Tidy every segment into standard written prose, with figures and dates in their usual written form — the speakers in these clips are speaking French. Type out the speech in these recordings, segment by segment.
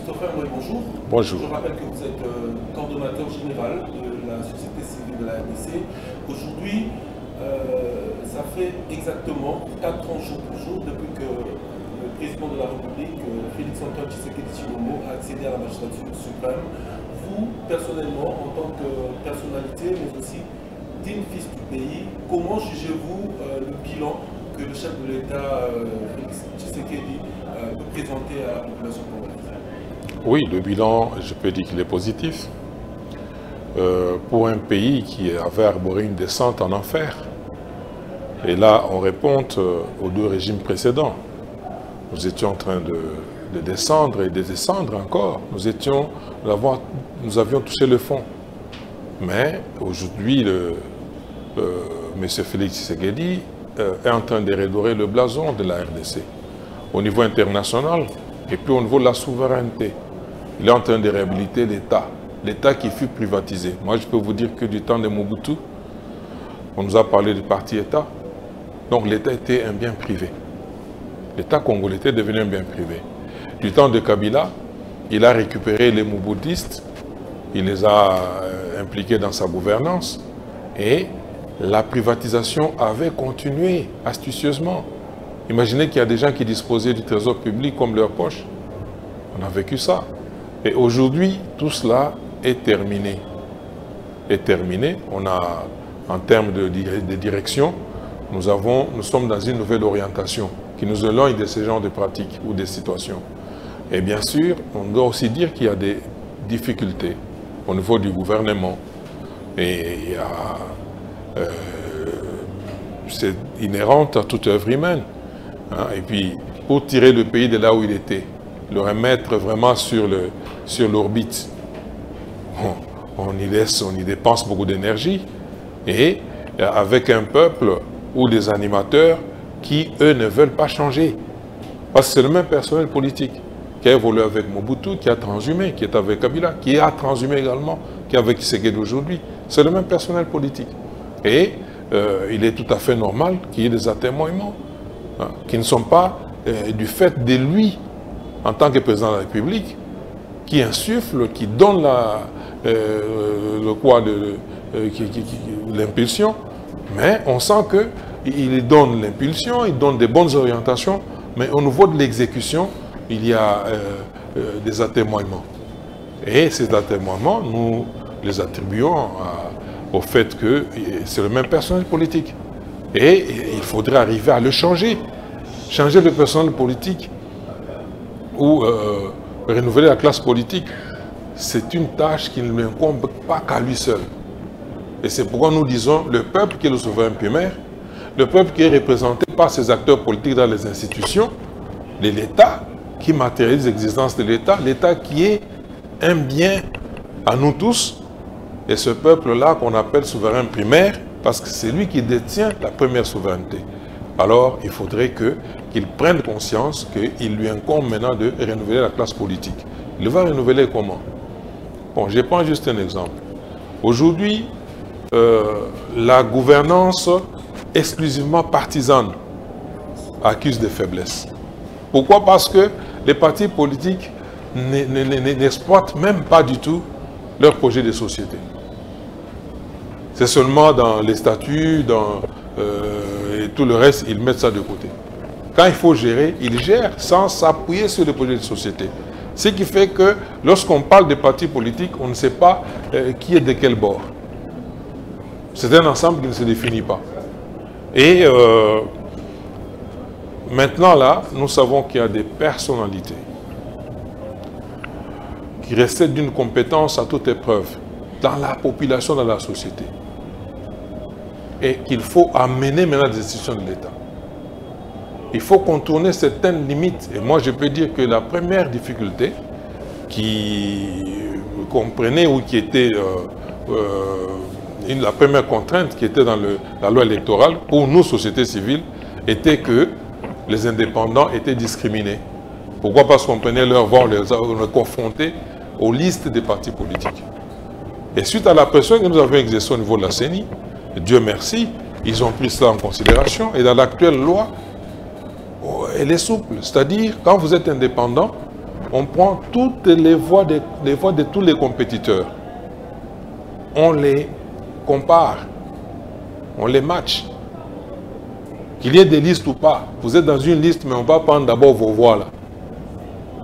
Christopher, oui, bonjour. Bonjour. Je rappelle que vous êtes coordonnateur général de la société civile de la RDC. Aujourd'hui, ça fait exactement 4 ans jour pour jour depuis que le président de la République, Félix Antoine Tshisekedi Tshilombo, a accédé à la magistrature suprême. Vous, personnellement, en tant que personnalité, mais aussi digne fils du pays, comment jugez-vous le bilan que le chef de l'État, Félix Tshisekedi, peut présenter à la population congolaise? Oui, le bilan, je peux dire qu'il est positif. Pour un pays qui avait arboré une descente en enfer. Et là, on répond aux deux régimes précédents. Nous étions en train de descendre et de descendre encore. Nous avions touché le fond. Mais aujourd'hui, M. Félix Tshisekedi est en train de redorer le blason de la RDC au niveau international et puis au niveau de la souveraineté. Il est en train de réhabiliter l'État, l'État qui fut privatisé. Moi, je peux vous dire que du temps de Mobutu, on nous a parlé du parti-État. Donc l'État était un bien privé. L'État congolais était devenu un bien privé. Du temps de Kabila, il a récupéré les Mobutistes, il les a impliqués dans sa gouvernance et la privatisation avait continué astucieusement. Imaginez qu'il y a des gens qui disposaient du trésor public comme leur poche. On a vécu ça. Et aujourd'hui, tout cela est terminé. On a, en termes de direction, nous sommes dans une nouvelle orientation qui nous éloigne de ce genre de pratiques ou de situations. Et bien sûr, on doit aussi dire qu'il y a des difficultés au niveau du gouvernement. Et c'est inhérent à toute œuvre humaine. Et puis, pour tirer le pays de là où il était, le remettre vraiment sur l'orbite, on y dépense beaucoup d'énergie. Et avec un peuple ou des animateurs qui, eux, ne veulent pas changer. Parce que c'est le même personnel politique qui a évolué avec Mobutu, qui a transhumé, qui est avec Kabila, qui a transhumé également, qui est avec Tshisekedi aujourd'hui. C'est le même personnel politique. Et il est tout à fait normal qu'il y ait des atermoiements qui ne sont pas du fait de lui, en tant que président de la République, qui insuffle, qui donne l'impulsion, mais on sent qu'il donne l'impulsion, il donne des bonnes orientations, mais au niveau de l'exécution, il y a des atermoiements. Et ces atermoiements, nous les attribuons au fait que c'est le même personnel politique. Et il faudrait arriver à le changer. Changer le personnel politique ou renouveler la classe politique, c'est une tâche qui ne lui incombe pas qu'à lui seul. Et c'est pourquoi nous disons le peuple qui est le souverain primaire, le peuple qui est représenté par ses acteurs politiques dans les institutions, de l'État, qui matérialise l'existence de l'État, l'État qui est un bien à nous tous, et ce peuple-là qu'on appelle souverain primaire, parce que c'est lui qui détient la première souveraineté. Alors, il faudrait qu'il prenne conscience qu'il lui incombe maintenant de renouveler la classe politique. Il va renouveler comment? Bon, je prends juste un exemple. Aujourd'hui, la gouvernance exclusivement partisane accuse des faiblesses. Pourquoi? Parce que les partis politiques n'exploitent même pas du tout leur projet de société. C'est seulement dans les statuts, et tout le reste, ils mettent ça de côté. Quand il faut gérer, ils gèrent sans s'appuyer sur le projet de société. Ce qui fait que lorsqu'on parle de partis politiques, on ne sait pas qui est de quel bord. C'est un ensemble qui ne se définit pas. Et maintenant là, nous savons qu'il y a des personnalités qui restaient d'une compétence à toute épreuve dans la population, dans la société. Et qu'il faut amener maintenant des institutions de l'État. Il faut contourner certaines limites. Et moi, je peux dire que la première difficulté qui comprenait ou qui était la première contrainte qui était dans la loi électorale pour nous, société civile, était que les indépendants étaient discriminés. Pourquoi? Parce qu'on prenait leur voix, on les confrontait aux listes des partis politiques. Et suite à la pression que nous avions exercée au niveau de la CENI, Dieu merci, ils ont pris cela en considération. Et dans l'actuelle loi, elle est souple. C'est-à-dire, quand vous êtes indépendant, on prend toutes les voix de tous les compétiteurs. On les compare, on les match. Qu'il y ait des listes ou pas, vous êtes dans une liste, mais on va prendre d'abord vos voix là.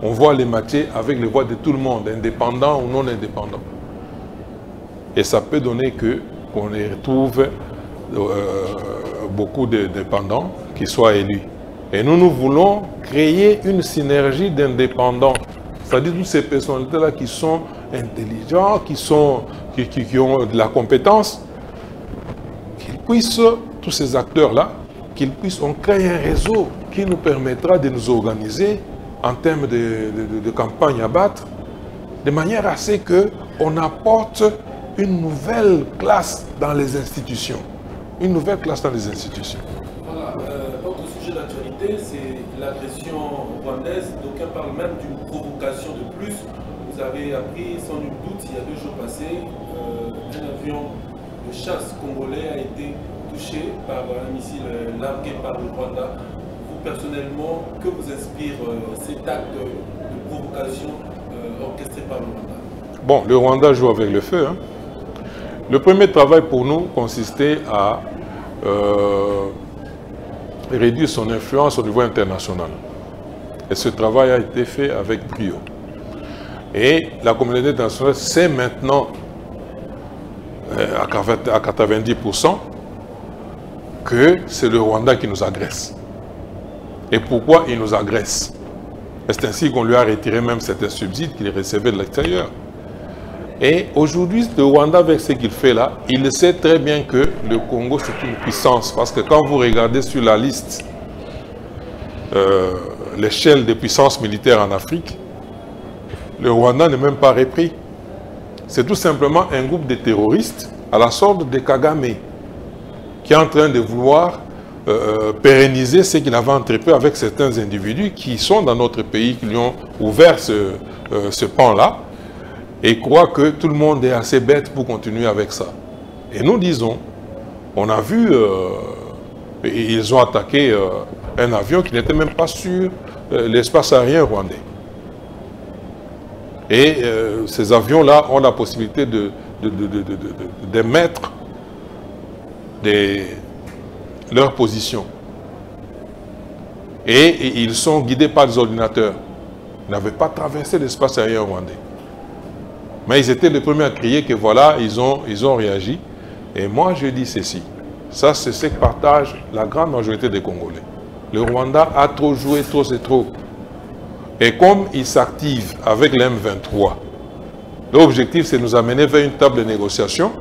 On va les matcher avec les voix de tout le monde, indépendants ou non indépendants. Et ça peut donner qu'on retrouve beaucoup d'indépendants qui soient élus. Et nous voulons créer une synergie d'indépendants. C'est-à-dire toutes ces personnalités-là qui sont intelligents, qui ont de la compétence, qu'ils puissent, tous ces acteurs-là, qu'ils puissent, on crée un réseau qui nous permettra de nous organiser en termes de campagne à battre, de manière à ce qu'on apporte une nouvelle classe dans les institutions. Une nouvelle classe dans les institutions. Voilà, autre sujet d'actualité, c'est l'agression rwandaise. D'aucuns parlent même d'une provocation de plus. Vous avez appris sans nul doute, il y a 2 jours passés, un avion de chasse congolais a été touché par un missile largué par le Rwanda. Vous, personnellement, que vous inspire cet acte de provocation orchestré par le Rwanda? Bon, le Rwanda joue avec le feu. Hein. Le premier travail pour nous consistait à réduire son influence au niveau international. Et ce travail a été fait avec brio. Et la communauté internationale sait maintenant à 90% que c'est le Rwanda qui nous agresse. Et pourquoi il nous agresse? C'est ainsi qu'on lui a retiré même certains subsides qu'il recevait de l'extérieur. Et aujourd'hui, le Rwanda, avec ce qu'il fait là, il sait très bien que le Congo, c'est une puissance. Parce que quand vous regardez sur la liste, l'échelle des puissances militaires en Afrique, le Rwanda n'est même pas repris. C'est tout simplement un groupe de terroristes à la sorte de Kagame qui est en train de vouloir pérenniser ce qu'il avait entrepris avec certains individus qui sont dans notre pays, qui lui ont ouvert ce pan-là et croient que tout le monde est assez bête pour continuer avec ça. Et nous disons, on a vu, ils ont attaqué un avion qui n'était même pas sur l'espace aérien rwandais. Et ces avions-là ont la possibilité d'émettre leur position. Et ils sont guidés par des ordinateurs. Ils n'avaient pas traversé l'espace aérien rwandais. Mais ils étaient les premiers à crier que voilà, ils ont réagi. Et moi, je dis ceci. Ça, c'est ce que partage la grande majorité des Congolais. Le Rwanda a trop joué, trop c'est trop. Et comme il s'active avec l'M23, l'objectif, c'est de nous amener vers une table de négociation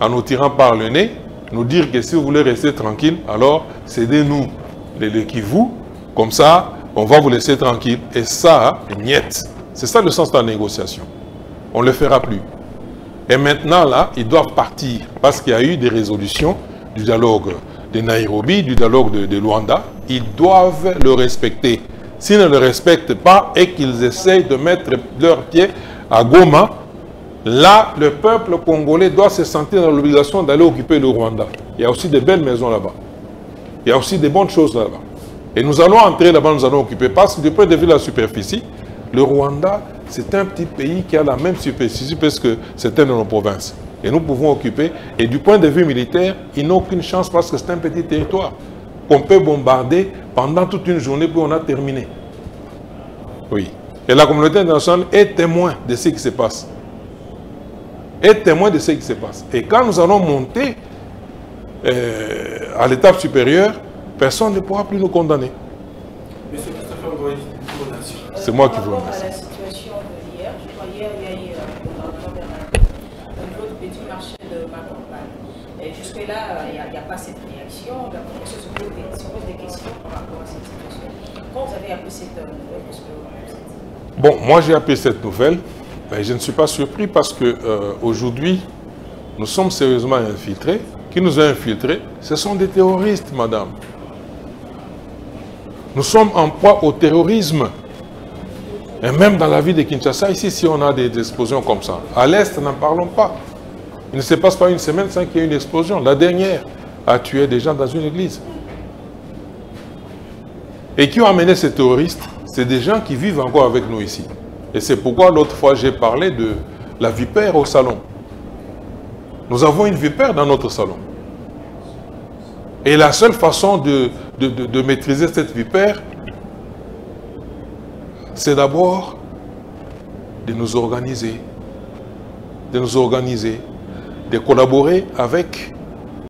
en nous tirant par le nez, nous dire que si vous voulez rester tranquille, alors cédez-nous les Kivu, comme ça, on va vous laisser tranquille. Et ça, niet. C'est ça le sens de la négociation. On ne le fera plus. Et maintenant, là, ils doivent partir parce qu'il y a eu des résolutions du dialogue de Nairobi, du dialogue de Luanda. Ils doivent le respecter. S'ils ne le respectent pas et qu'ils essayent de mettre leurs pieds à Goma, là, le peuple congolais doit se sentir dans l'obligation d'aller occuper le Rwanda. Il y a aussi de belles maisons là-bas. Il y a aussi de bonnes choses là-bas. Et nous allons entrer là-bas, nous allons occuper. Parce que du point de vue de la superficie, le Rwanda, c'est un petit pays qui a la même superficie parce que c'est une de nos provinces. Et nous pouvons occuper. Et du point de vue militaire, ils n'ont aucune chance parce que c'est un petit territoire qu'on peut bombarder pendant toute une journée puis on a terminé. Oui. Et la communauté internationale est témoin de ce qui se passe. Est témoin de ce qui se passe. Et quand nous allons monter à l'étape supérieure, personne ne pourra plus nous condamner. Monsieur Christopher Ngoï, c'est moi qui vous remercie. Par rapport à la situation d'hier, je crois hier, il y a eu au niveau du petit marché de ma campagne. Et jusque-là, il n'y a pas cette réaction. La population se pose des questions par rapport à cette situation. Quand vous avez appris cette nouvelle, qu'est-ce que vous avez dit? Bon, moi j'ai appris cette nouvelle. Mais je ne suis pas surpris parce que aujourd'hui, nous sommes sérieusement infiltrés. Qui nous a infiltrés? Ce sont des terroristes, madame. Nous sommes en proie au terrorisme. Et même dans la ville de Kinshasa, ici, si on a des explosions comme ça, à l'Est, n'en parlons pas. Il ne se passe pas une semaine sans qu'il y ait une explosion. La dernière a tué des gens dans une église. Et qui ont amené ces terroristes? c'est des gens qui vivent encore avec nous ici. Et c'est pourquoi l'autre fois j'ai parlé de la vipère au salon. Nous avons une vipère dans notre salon. Et la seule façon de maîtriser cette vipère, c'est d'abord de nous organiser, de collaborer avec